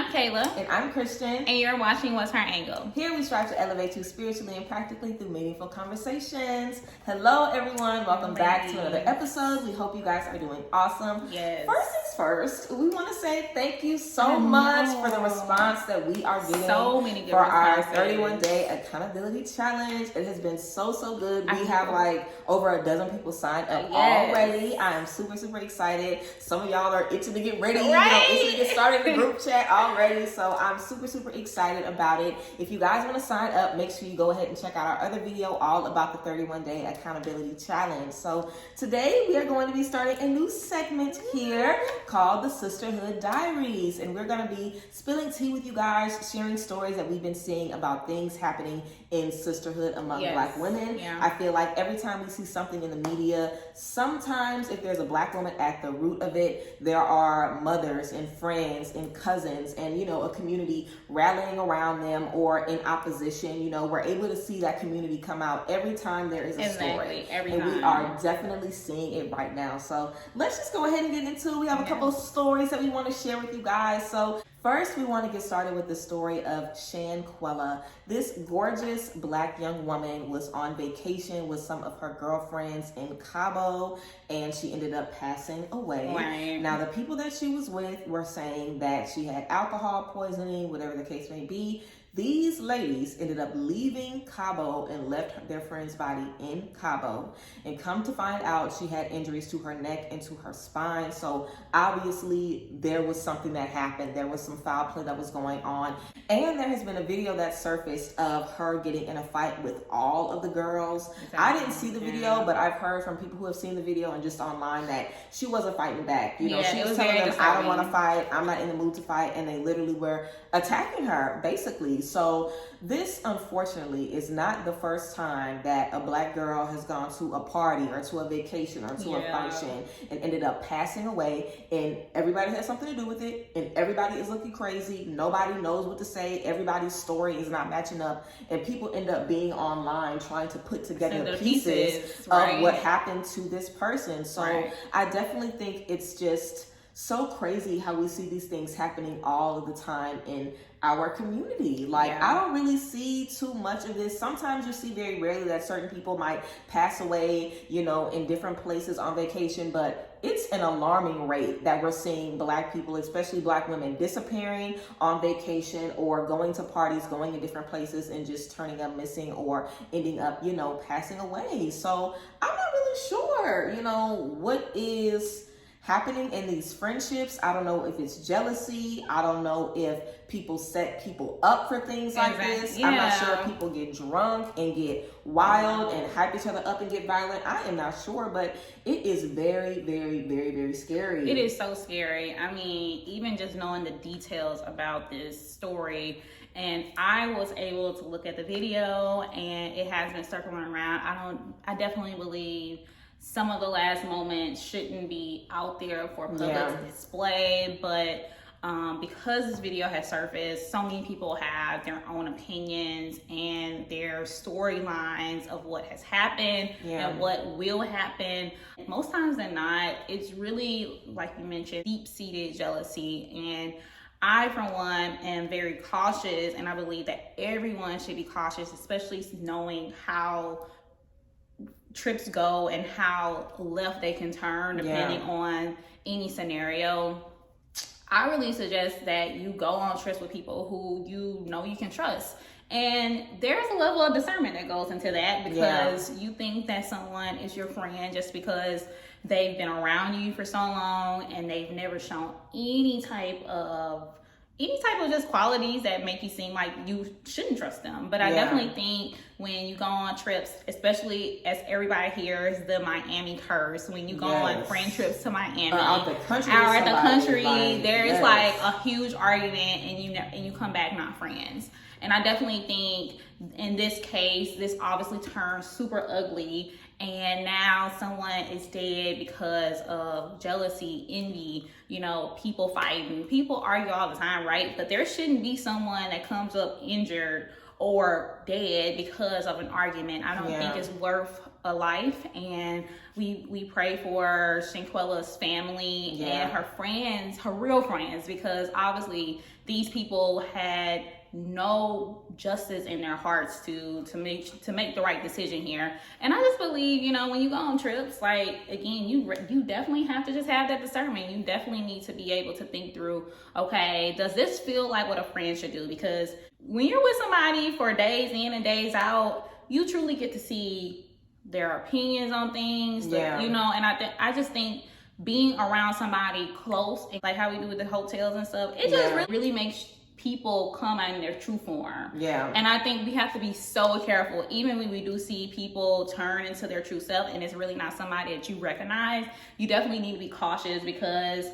Kayla. And I'm Christian. And you're watching What's Her Angle. Here we strive to elevate you spiritually and practically through meaningful conversations. Hello, everyone. Welcome back to another episode. We hope you guys are doing awesome. Yes. First things first, we want to say thank you so much for the response that we are getting so many good for our responses. 31-day accountability challenge. It has been so good. We have like over a dozen people signed up already. I am super excited. Some of y'all are itching to get ready. Itching to get started in the group chat already. So I'm super excited about it. If you guys want to sign up, make sure you go ahead and check out our other video all about the 31-day accountability challenge. So today we are going to be starting a new segment here called the Sisterhood Diaries. And we're going to be spilling tea with you guys, sharing stories that we've been seeing about things happening in sisterhood among Black women. Yeah. I feel like every time we see something in the media, sometimes if there's a Black woman at the root of it, there are mothers and friends and cousins and, a community rallying around them or in opposition. We're able to see that community come out every time there is a story. Every and time. We are definitely seeing it right now. So let's just go ahead and get into it. We have a couple of stories that we want to share with you guys. So first, we want to get started with the story of Shanquella. This gorgeous Black young woman was on vacation with some of her girlfriends in Cabo, and she ended up passing away. Right. Now, the people that she was with were saying that she had alcohol poisoning, whatever the case may be. These ladies ended up leaving Cabo and left their friend's body in Cabo. And come to find out, she had injuries to her neck and to her spine. So obviously there was something that happened. There was some foul play that was going on. And there has been a video that surfaced of her getting in a fight with all of the girls. Exactly. I didn't see the video, but I've heard from people who have seen the video and just online that she wasn't fighting back. She was telling them, I don't want to fight. I'm not in the mood to fight. And they literally were attacking her, basically. So this, unfortunately, is not the first time that a Black girl has gone to a party or to a vacation or to a function and ended up passing away, and everybody has something to do with it, and everybody is looking crazy. Nobody knows what to say. Everybody's story is not matching up, and people end up being online trying to put together pieces of what happened to this person. So I definitely think it's just so crazy how we see these things happening all of the time in our community. I don't really see too much of this. Sometimes you see very rarely that certain people might pass away, in different places on vacation, but it's an alarming rate that we're seeing Black people, especially Black women, disappearing on vacation or going to parties, going in different places and just turning up missing or ending up, passing away. So I'm not really sure, what is happening in these friendships. I don't know if it's jealousy. I don't know if people set people up for things like this. I'm not sure if people get drunk and get wild and hype each other up and get violent. I am not sure, but it is very scary. It is so scary. I mean, even just knowing the details about this story, and I was able to look at the video and it has been circling around. I definitely believe some of the last moments shouldn't be out there for public display, but because this video has surfaced, so many people have their own opinions and their storylines of what has happened and what will happen. Most times than not, it's really, like you mentioned, deep-seated jealousy. And I, for one, am very cautious, and I believe that everyone should be cautious, especially knowing how trips go and how left they can turn depending on any scenario. I really suggest that you go on trips with people who you can trust. And there's a level of discernment that goes into that, because you think that someone is your friend just because they've been around you for so long and they've never shown any type of just qualities that make you seem like you shouldn't trust them. But I definitely think when you go on trips, especially as everybody hears the Miami curse, when you go on friend trips to Miami or out the country, there is like a huge argument and you come back not friends. And I definitely think in this case, this obviously turned super ugly, and now someone is dead because of jealousy, envy, people fighting. People argue all the time, right? But there shouldn't be someone that comes up injured or dead because of an argument. I don't think it's worth a life. And we pray for Shanquella's family and her friends, her real friends, because obviously these people had no justice in their hearts to make the right decision here. And I just believe, you know, when you go on trips, like, again, you definitely have to just have that discernment. You definitely need to be able to think through, okay, does this feel like what a friend should do? Because when you're with somebody for days in and days out, you truly get to see their opinions on things, you know. And I just think being around somebody close, like how we do with the hotels and stuff, it just really makes people come out in their true form. And I think we have to be so careful, even when we do see people turn into their true self and it's really not somebody that you recognize. You definitely need to be cautious, because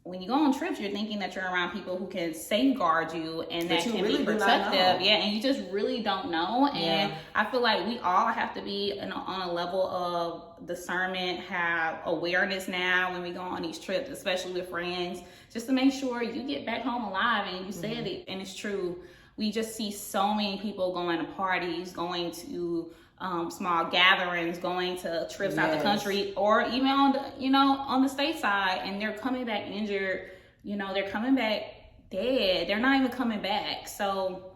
when you go on trips, you're thinking that you're around people who can safeguard you and that can really be protective. And you just really don't know. And I feel like we all have to be on a level of discernment, have awareness now when we go on these trips, especially with friends, just to make sure you get back home alive. And you said it, and it's true. We just see so many people going to parties, going to small gatherings, going to trips out the country, or even on the, you know, on the state side, and they're coming back injured. You know, they're coming back dead. They're not even coming back. So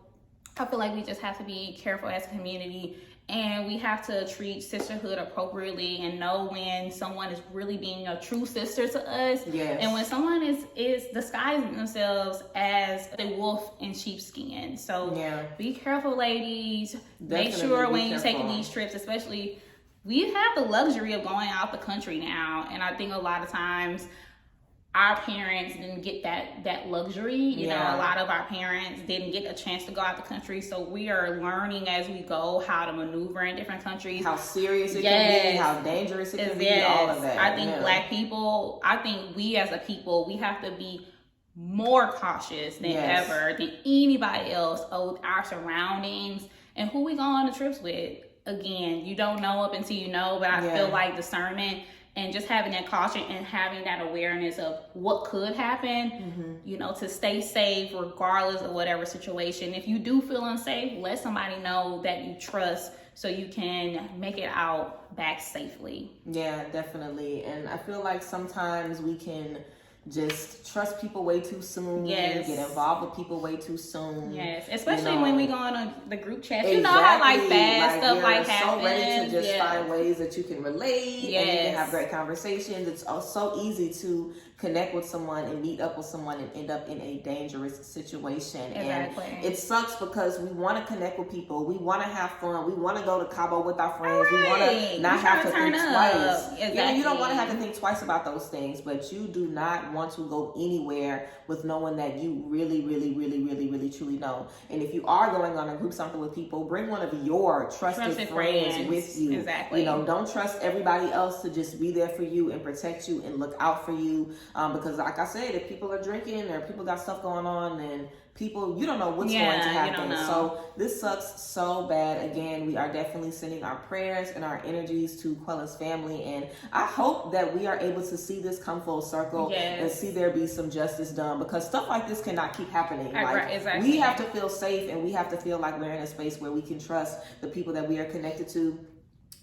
I feel like we just have to be careful as a community, and we have to treat sisterhood appropriately and know when someone is really being a true sister to us, and when someone is disguising themselves as a wolf in sheepskin. So be careful, ladies. Make sure when you're taking these trips, especially, we have the luxury of going out the country now, and I think a lot of times our parents didn't get that luxury. You know, a lot of our parents didn't get a chance to go out the country. So we are learning as we go how to maneuver in different countries. How serious it can be, how dangerous it can be, all of that. I think Black people, I think we as a people, we have to be more cautious than ever, than anybody else, of our surroundings and who we go on the trips with. Again, you don't know up until you know, but I feel like discernment and just having that caution and having that awareness of what could happen, you know, to stay safe regardless of whatever situation. If you do feel unsafe, let somebody know that you trust so you can make it out back safely. Yeah, definitely. And I feel like sometimes we can just trust people way too soon. Get involved with people way too soon. Especially when we go on the group chat. You know how like bad stuff like happens. So ready to just find ways that you can relate and you can have great conversations. It's so easy to connect with someone and meet up with someone and end up in a dangerous situation. And it sucks because we want to connect with people. We want to have fun. We want to go to Cabo with our friends. We want to not have to think twice. You don't want to have to think twice about those things, but you do not want to go anywhere with no one that you really, really, really, really, really, truly know. And if you are going on a group something with people, bring one of your trusted friends with you. You know, don't trust everybody else to just be there for you and protect you and look out for you. Because like I said, if people are drinking or people got stuff going on, then people, you don't know what's going to happen. So this sucks so bad. Again, we are definitely sending our prayers and our energies to Quella's family. And I hope that we are able to see this come full circle and see there be some justice done, because stuff like this cannot keep happening. Like, we have to feel safe, and we have to feel like we're in a space where we can trust the people that we are connected to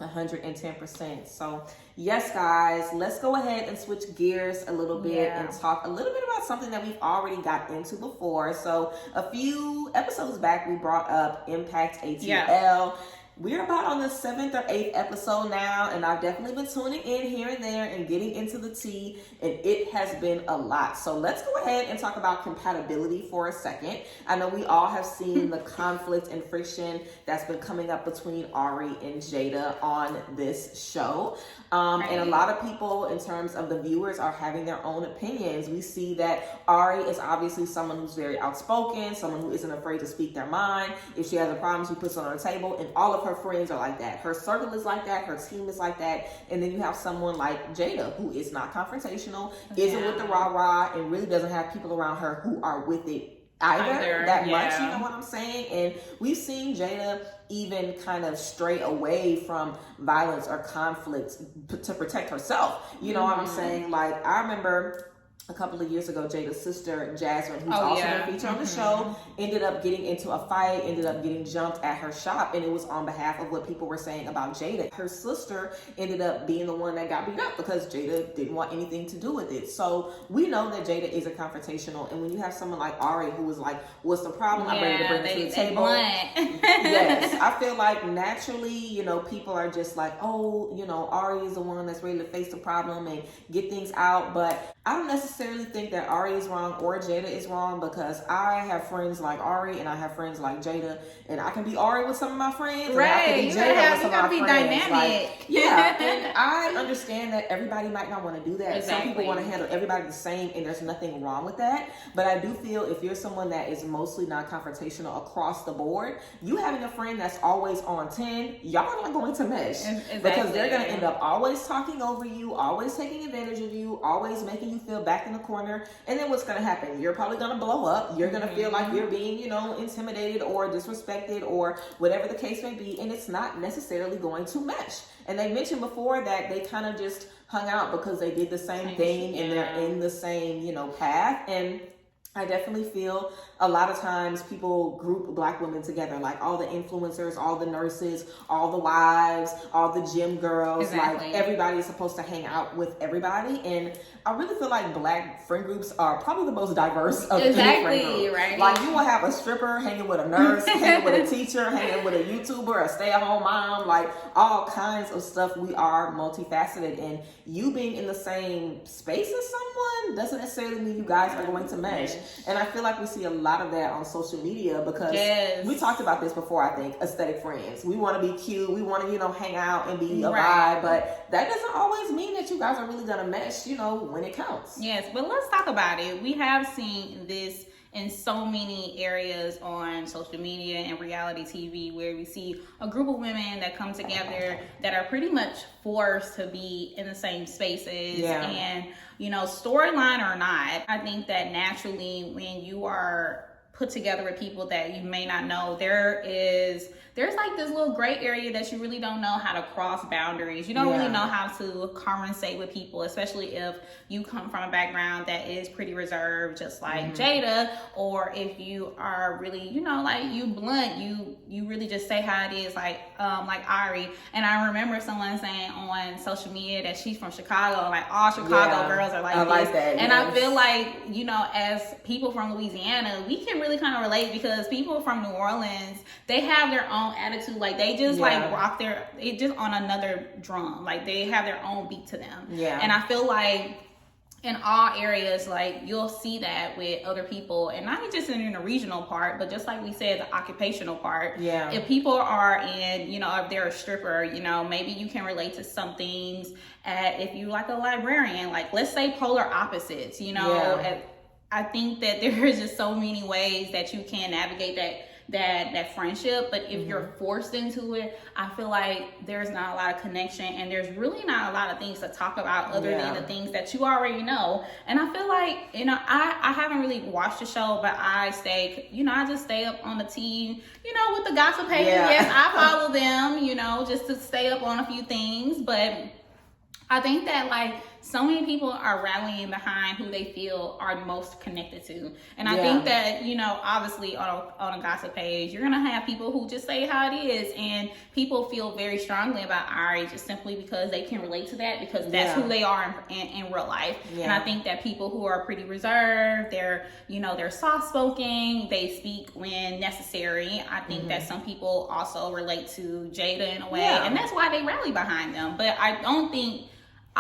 110%. So yes, guys, let's go ahead and switch gears a little bit and talk a little bit about something that we've already got into before. So a few episodes back, we brought up Impact ATL. We're about on the 7th or 8th episode now, and I've definitely been tuning in here and there and getting into the tea, and it has been a lot. So let's go ahead and talk about compatibility for a second. I know we all have seen the conflict and friction that's been coming up between Ari and Jada on this show. And a lot of people, in terms of the viewers, are having their own opinions. We see that Ari is obviously someone who's very outspoken, someone who isn't afraid to speak their mind. If she has a problem, she puts it on the table, and all of her friends are like that. Her circle is like that. Her team is like that. And then you have someone like Jada, who is not confrontational, isn't with the rah-rah, and really doesn't have people around her who are with it either that much, you know what I'm saying? And we've seen Jada even kind of stray away from violence or conflict to protect herself. You know what I'm saying? Like, I remember a couple of years ago, Jada's sister, Jasmine, who's Oh, also yeah. been featured on the show, ended up getting into a fight, ended up getting jumped at her shop, and it was on behalf of what people were saying about Jada. Her sister ended up being the one that got beat up because Jada didn't want anything to do with it. So we know that Jada is a confrontational, and when you have someone like Ari who was like, what's the problem? I'm ready to bring it to the table. Yes, I feel like naturally, you know, people are just like, oh, you know, Ari is the one that's ready to face the problem and get things out. But I don't necessarily think that Ari is wrong or Jada is wrong, because I have friends like Ari and I have friends like Jada, and I can be Ari with some of my friends, Right, and I can be Jada with some of my friends. Dynamic. Like, yeah, and I understand that everybody might not want to do that. Exactly. Some people want to handle everybody the same, and there's nothing wrong with that. But I do feel if you're someone that is mostly non-confrontational across the board, you having a friend that's always on 10, y'all are not going to mesh. Exactly. Because they're going to end up always talking over you, always taking advantage of you, always making you feel back in the corner. And then what's going to happen? You're probably going to blow up. You're going to feel like you're being, you know, intimidated or disrespected or whatever the case may be. And it's not necessarily going to mesh. And they mentioned before that they kind of just hung out because they did the same thing and they're in the same, you know, path. And I definitely feel a lot of times people group Black women together, like all the influencers, all the nurses, all the wives, all the gym girls. Exactly. Like everybody is supposed to hang out with everybody. And I really feel like Black friend groups are probably the most diverse of any friend group. Right. Like you will have a stripper hanging with a nurse, hanging with a teacher, hanging with a YouTuber, a stay-at-home mom, like all kinds of stuff. We are multifaceted, and you being in the same space as someone doesn't necessarily mean you guys are going to mesh. And I feel like we see a lot of that on social media because we talked about this before, I think, aesthetic friends. We want to be cute. We want to, you know, hang out and be a vibe. But that doesn't always mean that you guys are really going to mesh, you know, when it counts. Yes, but let's talk about it. We have seen this in so many areas on social media and reality TV, where we see a group of women that come together that are pretty much forced to be in the same spaces. And, you know, storyline or not, I think that naturally when you are put together with people that you may not know, there's like this little gray area that you really don't know how to cross boundaries. You don't really know how to conversate with people, especially if you come from a background that is pretty reserved, just like Jada, or if you are really, you know, like you blunt, you really just say how it is, like Ari. And I remember someone saying on social media that she's from Chicago, like all Chicago girls are like this. Like that, and I feel like, you know, as people from Louisiana, we can really kind of relate, because people from New Orleans, they have their own attitude. Like they just like rock they just on another drum. Like they have their own beat to them. And I feel like in all areas, like you'll see that with other people, and not just in the regional part, but just like we said, the occupational part. If people are in, you know, if they're a stripper, you know, maybe you can relate to some things. If you like a librarian, like let's say polar opposites, you know. I think that there is just so many ways that you can navigate that friendship. But if you're forced into it, I feel like there's not a lot of connection, and there's really not a lot of things to talk about other than the things that you already know. And I feel like, you know, I haven't really watched the show, but I just stay up on the tea, you know, with the gossip pages. Yes, I follow them, you know, just to stay up on a few things. But I think that like so many people are rallying behind who they feel are most connected to. And I think that, you know, obviously on a gossip page, you're going to have people who just say how it is. And people feel very strongly about Ari just simply because they can relate to that, because that's who they are in real life. And I think that people who are pretty reserved, they're soft-spoken, they speak when necessary. I think that some people also relate to Jada in a way. And that's why they rally behind them. But I don't think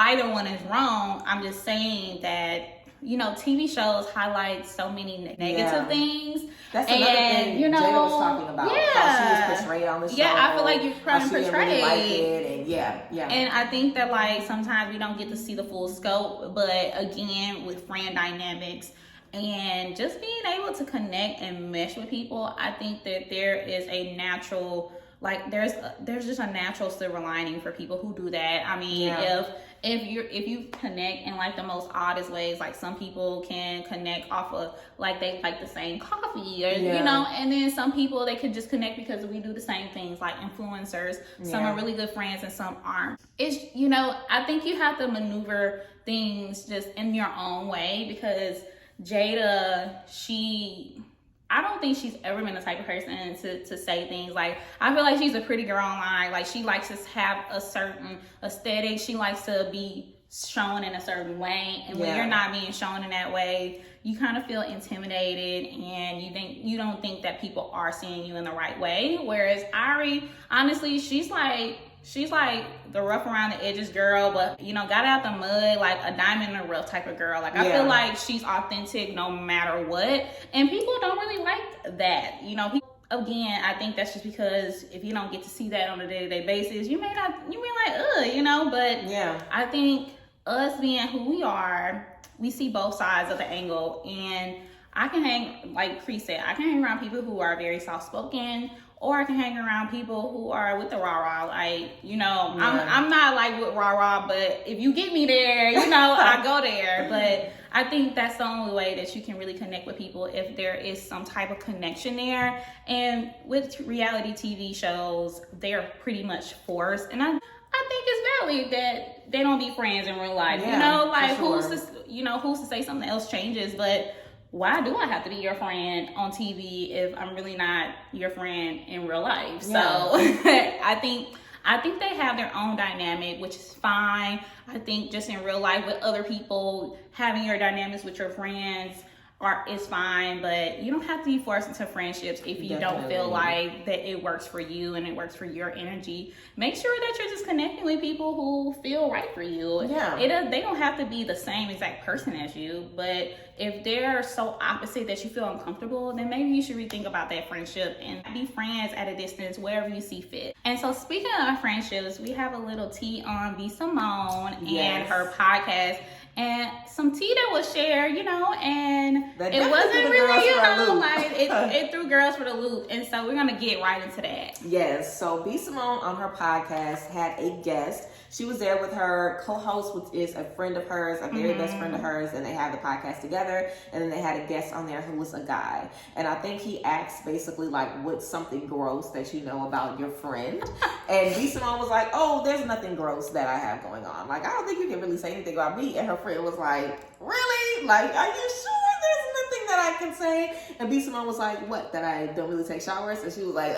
either one is wrong. I'm just saying that, you know, TV shows highlight so many negative things. That's another thing, you know, Jada was talking about. How she was portrayed on the show. I feel like you're trying to portray really like it, and And I think that like sometimes we don't get to see the full scope. But again, with friend dynamics and just being able to connect and mesh with people, I think that there is a natural, like there's just a natural silver lining for people who do that. I mean, if you connect in like the most oddest ways, like some people can connect off of like they like the same coffee, or you know, and then some people they could just connect because we do the same things, like influencers. Some are really good friends and some aren't. It's, you know, I think you have to maneuver things just in your own way, because Jada, I don't think she's ever been the type of person to say things like, I feel like she's a pretty girl online. Like, she likes to have a certain aesthetic. She likes to be shown in a certain way. And when you're not being shown in that way, you kind of feel intimidated, and you don't think that people are seeing you in the right way. Whereas Ari, honestly, she's like the rough around the edges girl, but, you know, got out the mud, like a diamond in the rough type of girl. Like, I feel like she's authentic no matter what. And people don't really like that. You know, people, again, I think that's just because if you don't get to see that on a day-to-day basis, you may like, you know, but I think us being who we are, we see both sides of the angle. And I can hang, like Cree said, I can hang around people who are very soft-spoken, or I can hang around people who are with the rah-rah. Like, you know, I'm not like with rah-rah, but if you get me there, you know, I go there. But I think that's the only way that you can really connect with people, if there is some type of connection there. And with reality TV shows, they're pretty much forced. And I think it's valid that they don't be friends in real life. You know, like who's to say something else changes, but why do I have to be your friend on TV if I'm really not your friend in real life? So I think they have their own dynamic, which is fine. I think just in real life with other people, having your dynamics with your friends is fine, but you don't have to be forced into friendships if you don't feel like that it works for you and it works for your energy. Make sure that you're just connecting with people who feel right for you. They don't have to be the same exact person as you, but if they're so opposite that you feel uncomfortable, then maybe you should rethink about that friendship and be friends at a distance wherever you see fit. And so, speaking of friendships, we have a little tea on B. Simone and her podcast. And some tea that was shared, you know, and it wasn't really, you know, like it threw girls for the loop. And so we're going to get right into that. Yes. So B. Simone on her podcast had a guest. She was there with her co-host, which is a friend of hers, a very best friend of hers, and they had the podcast together. And then they had a guest on there who was a guy. And I think he asked basically like, what's something gross that you know about your friend? And B. Simone was like, oh, there's nothing gross that I have going on. Like, I don't think you can really say anything about me. And her friend was like, really? Like, are you sure there's nothing that I can say? And B. Simone was like, what, that I don't really take showers? And she was like,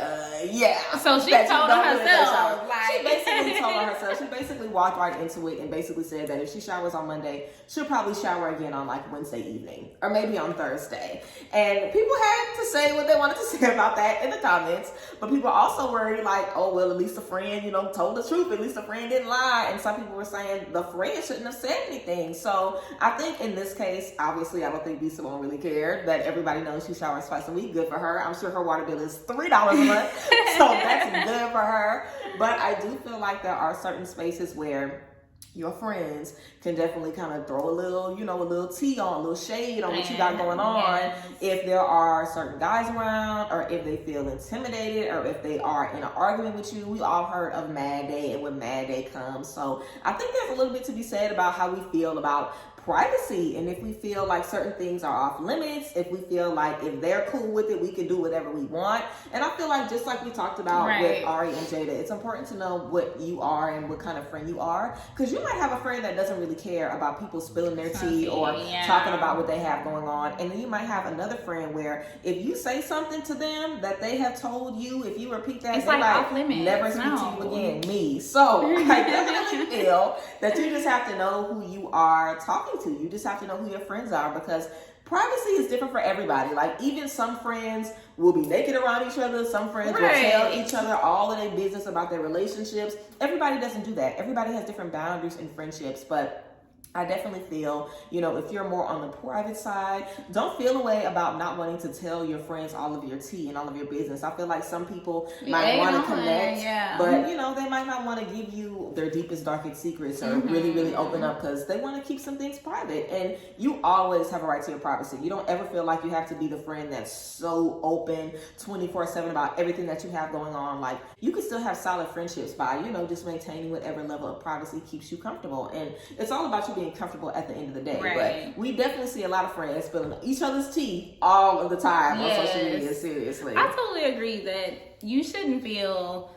yeah. So she told her herself. She basically told her herself. She basically walked right into it and basically said that if she showers on Monday, she'll probably shower again on like Wednesday evening or maybe on Thursday. And people had to say what they wanted to say about that in the comments. But people also were like, oh, well, at least a friend, you know, told the truth. At least a friend didn't lie. And some people were saying the friend shouldn't have said anything. So I think in this case, obviously, I don't think B. Simone really cared that everybody knows she showers twice a week. Good for her. I'm sure her water bill is $3 a month. So that's good for her. But I do feel like there are certain spaces where your friends can definitely kind of throw a little, you know, a little tea on, a little shade on what you got going on. If there are certain guys around, or if they feel intimidated, or if they are in an argument with you. We all heard of Mad Day and when Mad Day comes. So I think there's a little bit to be said about how we feel about privacy, and if we feel like certain things are off limits, if we feel like if they're cool with it, we can do whatever we want. And I feel like just like we talked about with Ari and Jada, it's important to know what you are and what kind of friend you are, because you might have a friend that doesn't really care about people spilling their tea or talking about what they have going on, and then you might have another friend where if you say something to them that they have told you, if you repeat that, it's like off limits. Never speak to you again. So I definitely feel that you just have to know who you are talking to. You just have to know who your friends are, because privacy is different for everybody. Like, even some friends will be naked around each other. Some friends will tell each other all of their business about their relationships. Everybody doesn't do that. Everybody has different boundaries in friendships, but I definitely feel, if you're more on the private side, don't feel a way about not wanting to tell your friends all of your tea and all of your business. I feel like some people might want to connect, but, they might not want to give you their deepest, darkest secrets or really, really open up because they want to keep some things private. And you always have a right to your privacy. You don't ever feel like you have to be the friend that's so open 24/7 about everything that you have going on. Like, you can still have solid friendships by, just maintaining whatever level of privacy keeps you comfortable. And it's all about you being comfortable at the end of the day. Right. But we definitely see a lot of friends spilling each other's tea all of the time on social media. Seriously, I totally agree that you shouldn't feel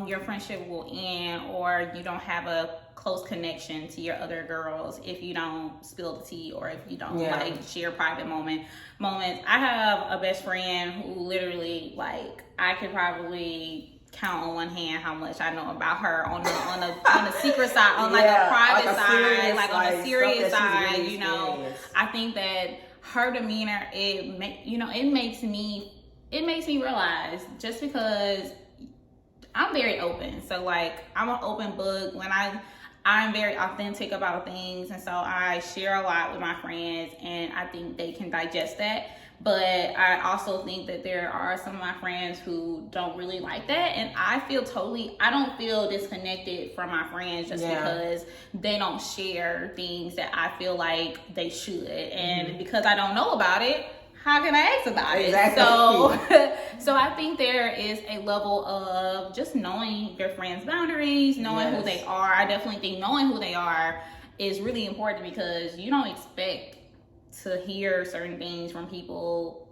your friendship will end or you don't have a close connection to your other girls if you don't spill the tea or if you don't share private moments. I have a best friend who literally I could probably count on one hand how much I know about her on the secret side, on a private side, on a serious side. Really I think that her demeanor, it makes me realize just because I'm very open. So I'm an open book when I'm very authentic about things, and so I share a lot with my friends, and I think they can digest that. But I also think that there are some of my friends who don't really like that, and I don't feel disconnected from my friends just because they don't share things that I feel like they should, and because I don't know about it, how can I ask about it? So I think there is a level of just knowing your friends' boundaries, knowing who they are. I definitely think knowing who they are is really important because you don't expect to hear certain things from people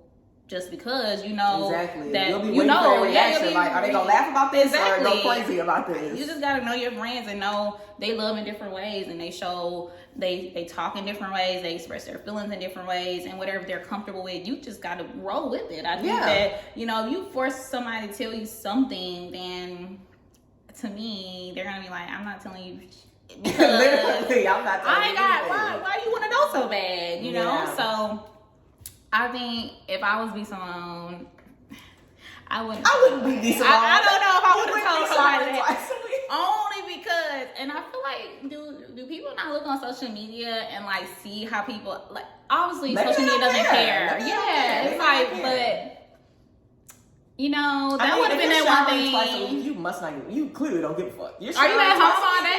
just because that you'll be waiting for a reaction. Are they gonna laugh about this or go crazy about this? You just gotta know your friends and know they love in different ways, and they show they talk in different ways, they express their feelings in different ways, and whatever they're comfortable with, you just gotta roll with it. I think that if you force somebody to tell you something, then to me they're gonna be like, I'm not telling you. Literally, I'm not telling you. Why you want to know so bad? So I think if I was B Simone, I wouldn't be Simone. I don't know if I would have told somebody that. Only because, and I feel like do people not look on social media and see how people obviously social media doesn't care. It's but. That would have been that one thing. Twice a week, you must not. You clearly don't give a fuck. Are you at home all day?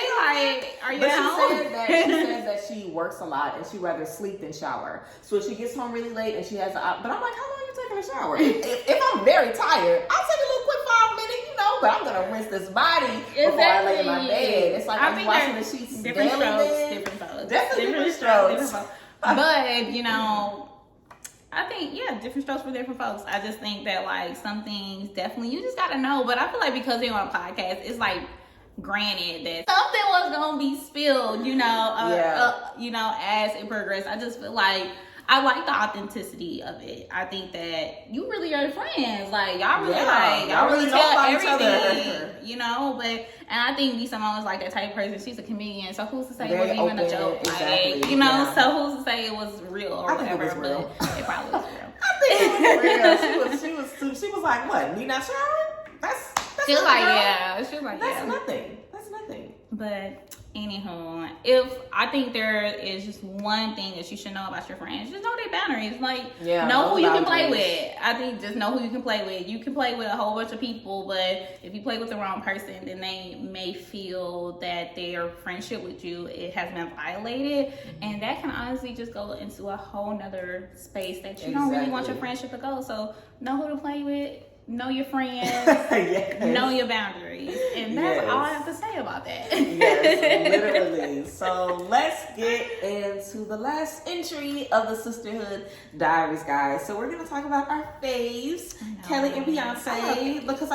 Are you at home? She says that she works a lot and she rather sleep than shower. So if she gets home really late and she has but I'm like, how long are you taking a shower? if I'm very tired, I'll take a little quick 5 minutes, but I'm gonna rinse this body before I lay in my bed. It's like I'm washing the sheets different daily. Different strokes. But I think, different strokes for different folks. I just think that, some things definitely you just gotta know. But I feel like because they're on a podcast, it's granted that something was gonna be spilled, as it progressed. I just feel like I like the authenticity of it. I think that you really are friends. Y'all really tell everything, and I think B Simone was that type of person. She's a comedian, so who's to say it was even a joke? So who's to say it was real or whatever? But it probably was real. I think it was real. She was like, what? Me not showering? That's she was like, She was like, that's nothing. That's nothing. But anywho, if I think there is just one thing that you should know about your friends, just know their boundaries. Know who you can play with. I think just know who you can play with. You can play with a whole bunch of people, but if you play with the wrong person, then they may feel that their friendship with you has been violated, and that can honestly just go into a whole nother space that you don't really want your friendship to go. So know who to play with. Know your friends, know your boundaries, and that's all I have to say about that. Yes, literally. So let's get into the last entry of the Sisterhood Diaries, guys. So we're going to talk about our faves, Kelly and Beyonce, because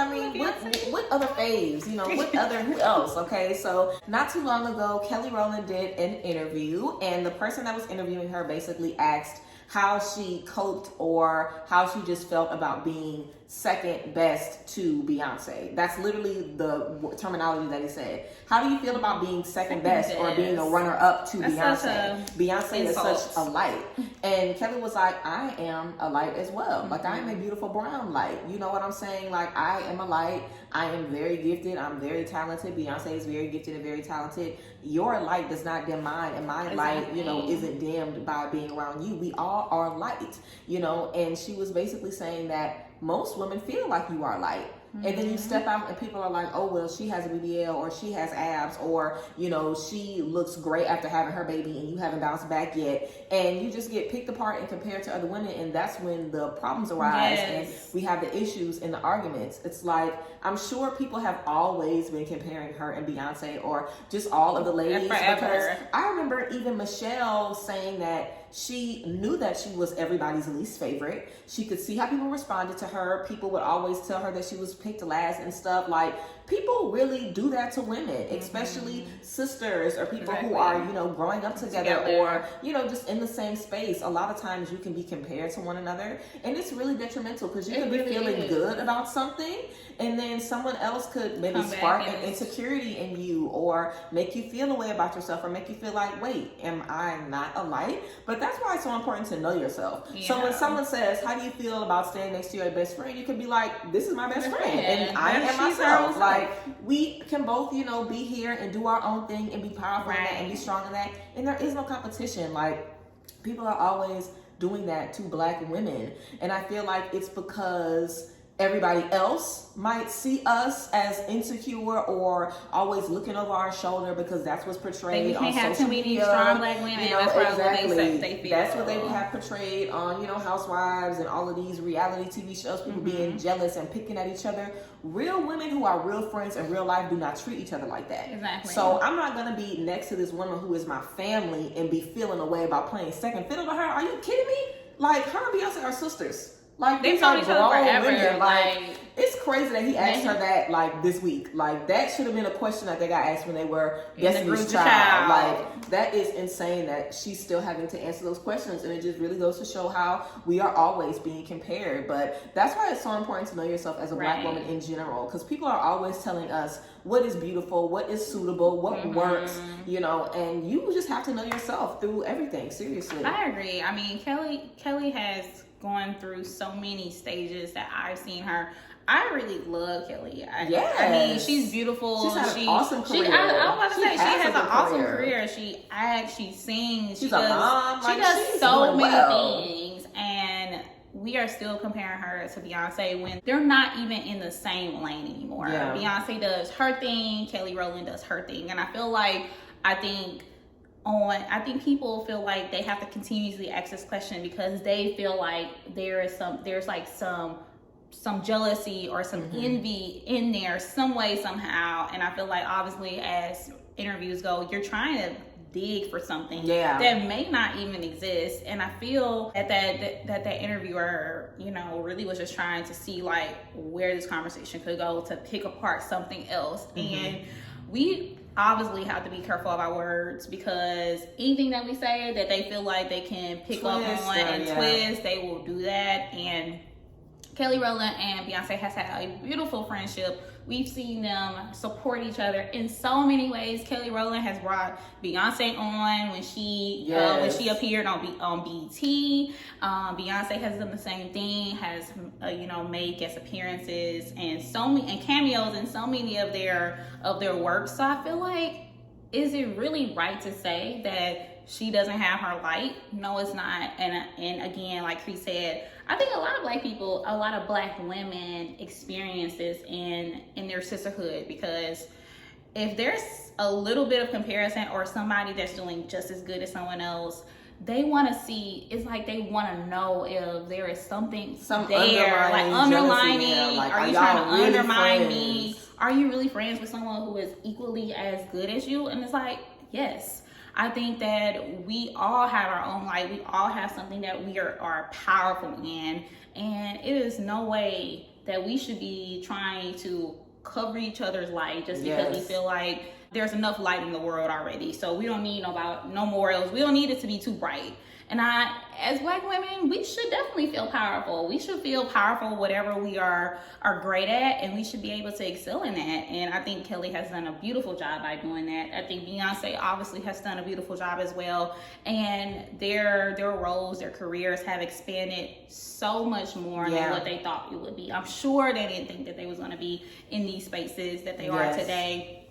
what other faves? Who else? Okay, so not too long ago, Kelly Rowland did an interview, and the person that was interviewing her basically asked how she coped or how she just felt about being second best to Beyonce. That's literally the terminology that he said. How do you feel about being second best or being a runner-up to Beyonce? Beyonce is such a light. And Kelly was like, I am a light as well. I am a beautiful brown light. You know what I'm saying? I am a light. I am very gifted. I'm very talented. Beyonce is very gifted and very talented. your light does not dim mine, and my light, you know, isn't dimmed by being around you. We all are light, you know. And she was basically saying that most women feel like you are light. And then you step out and people are like, oh, well, she has a BBL, or she has abs, or, you know, she looks great after having her baby and you haven't bounced back yet. And you just get picked apart and compared to other women. And that's when the problems arise and we have the issues and the arguments. It's like, I'm sure people have always been comparing her and Beyonce, or just all of the ladies. Because I remember even Michelle saying that she knew that she was everybody's least favorite. She could see how people responded to her. People would always tell her that she was picked last and stuff. Like, people really do that to women, especially sisters or people who are, you know, growing up together or, you know, just in the same space. A lot of times you can be compared to one another, and it's really detrimental because you can be feeling good about something, and then someone else could maybe spark an insecurity in you, or make you feel a way about yourself, or make you feel like, wait, am I not a light? But that's why it's so important to know yourself. So when someone says, how do you feel about standing next to your best friend? You could be like, this is my best friend, and I am myself. Like, we can both, you know, be here and do our own thing and be powerful in that and be strong in that. And there is no competition. Like, people are always doing that to Black women. And I feel like it's because everybody else might see us as insecure or always looking over our shoulder, because that's what's portrayed on social media. Have too many strong Black women. You know, that's exactly. They feel. That's what they would have portrayed on, you know, Housewives and all of these reality TV shows. People being jealous and picking at each other. Real women who are real friends in real life do not treat each other like that. Exactly. So I'm not gonna be next to this woman who is my family and be feeling a way about playing second fiddle to her. Are you kidding me? Like, her and Beyonce are sisters. Like, they've known each other forever. Women. Like, it's crazy that he asked her that, like, this week. Like, that should have been a question that they got asked when they were Destiny's Child. Like, that is insane that she's still having to answer those questions. And it just really goes to show how we are always being compared. But that's why it's so important to know yourself as a Black woman in general. Because people are always telling us what is beautiful, what is suitable, what works, you know. And you just have to know yourself through everything, seriously. I agree. I mean, Kelly has gone through so many stages that I've seen her. I really love Kelly. I mean, she's beautiful. She's had an awesome career. I was about to say, she has an awesome career. She acts, she sings, she does, mom. Like, she does so many things. And we are still comparing her to Beyonce when they're not even in the same lane anymore. Beyonce does her thing, Kelly Rowland does her thing. And I feel like, I think people feel like they have to continuously ask this question because they feel like there's some jealousy or some envy in there some way, somehow. And I feel like, obviously, as interviews go, you're trying to dig for something that may not even exist. And I feel that interviewer, you know, really was just trying to see, like, where this conversation could go to pick apart something else. And we obviously have to be careful of our words, because anything that we say that they feel like they can pick up on and twist, they will do that. And Kelly Rowland and Beyonce has had a beautiful friendship. We've seen them support each other in so many ways. Kelly Rowland has brought Beyonce on when she appeared on BET. Beyonce has done the same thing, has made guest appearances and cameos in so many of their works. So I feel like, is it really right to say that she doesn't have her light? No, it's not. And again, like Chris said, I think a lot of Black people, a lot of Black women experience this in their sisterhood, because if there's a little bit of comparison or somebody that's doing just as good as someone else, they want to see, it's like they want to know if there is something there, like underlining, like, are you trying to really undermine me? Are you really friends with someone who is equally as good as you? And it's like, yes. I think that we all have our own light. We all have something that we are powerful in. And it is no way that we should be trying to cover each other's light just because we feel like there's enough light in the world already. So we don't need no more else. We don't need it to be too bright. And as Black women, we should definitely feel powerful. We should feel powerful whatever we are great at, and we should be able to excel in that. And I think Kelly has done a beautiful job by doing that. I think Beyonce obviously has done a beautiful job as well. And their roles, their careers have expanded so much more than what they thought it would be. I'm sure they didn't think that they was going to be in these spaces that they are today.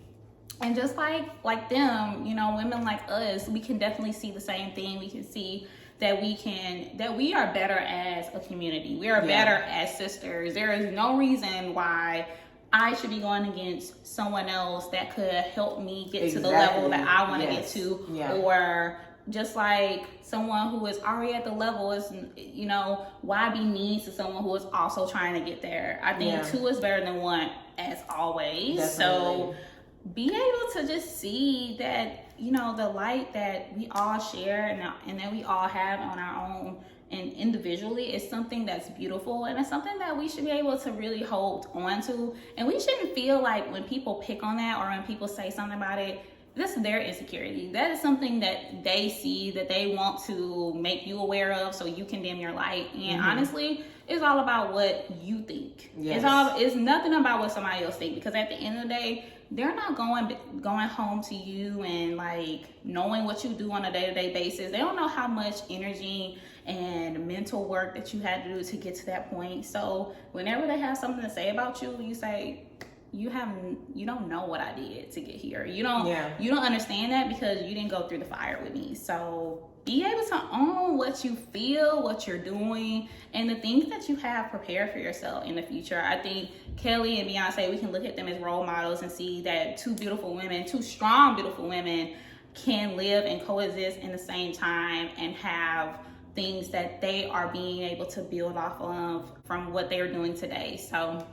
And just like them, you know, women like us, we can definitely see the same thing. We can see that we are better as a community. We are better as sisters. There is no reason why I should be going against someone else that could help me get to the level that I want to get to, or just like someone who is already at the level is, you know, why be mean to someone who is also trying to get there? I think two is better than one, as always. Definitely. So be able to just see that, you know, the light that we all share and that we all have on our own and individually is something that's beautiful, and it's something that we should be able to really hold on to. And we shouldn't feel like when people pick on that or when people say something about it, that's their insecurity. That is something that they see, that they want to make you aware of so you can dim your light. And honestly, it's all about what you think. It's nothing about what somebody else thinks, because at the end of the day, they're not going home to you and like knowing what you do on a day-to-day basis. They don't know how much energy and mental work that you had to do to get to that point. So whenever they have something to say about you, you say, you don't know what I did to get here. You don't understand that because you didn't go through the fire with me. So be able to own what you feel, what you're doing, and the things that you have prepared for yourself in the future. I think Kelly and Beyonce, we can look at them as role models and see that two strong, beautiful women can live and coexist in the same time and have things that they are being able to build off of from what they are doing today. So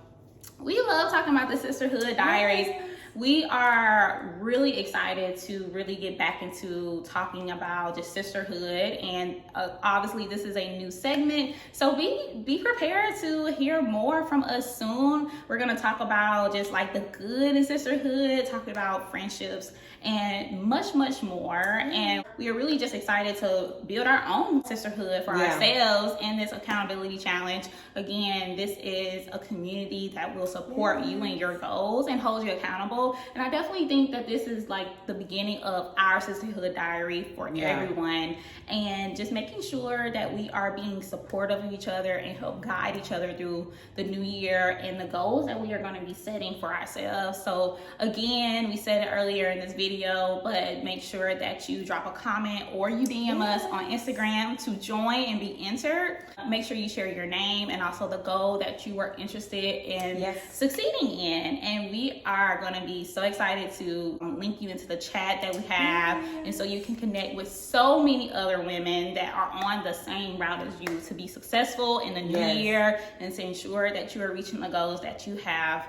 we love talking about the Sisterhood Diaries. We are really excited to really get back into talking about just sisterhood, and obviously this is a new segment, so be prepared to hear more from us soon. We're going to talk about just like the good in sisterhood, talk about friendships, and much more. And we are really just excited to build our own sisterhood for ourselves in this accountability challenge. Again, this is a community that will support you in your goals and hold you accountable. And I definitely think that this is like the beginning of our sisterhood diary for everyone, and just making sure that we are being supportive of each other and help guide each other through the new year and the goals that we are going to be setting for ourselves. So again, we said it earlier in this video, but make sure that you drop a comment or you DM us on Instagram to join and be entered. Make sure you share your name and also the goal that you are interested in succeeding in. And we are going to be so excited to link you into the chat that we have, and so you can connect with so many other women that are on the same route as you to be successful in the new year and to ensure that you are reaching the goals that you have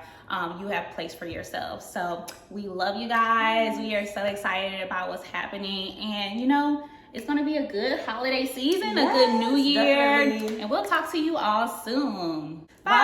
placed for yourself. So we love you guys. We are so excited about what's happening, and you know, it's going to be a good holiday season, a good new year, and we'll talk to you all soon. Bye.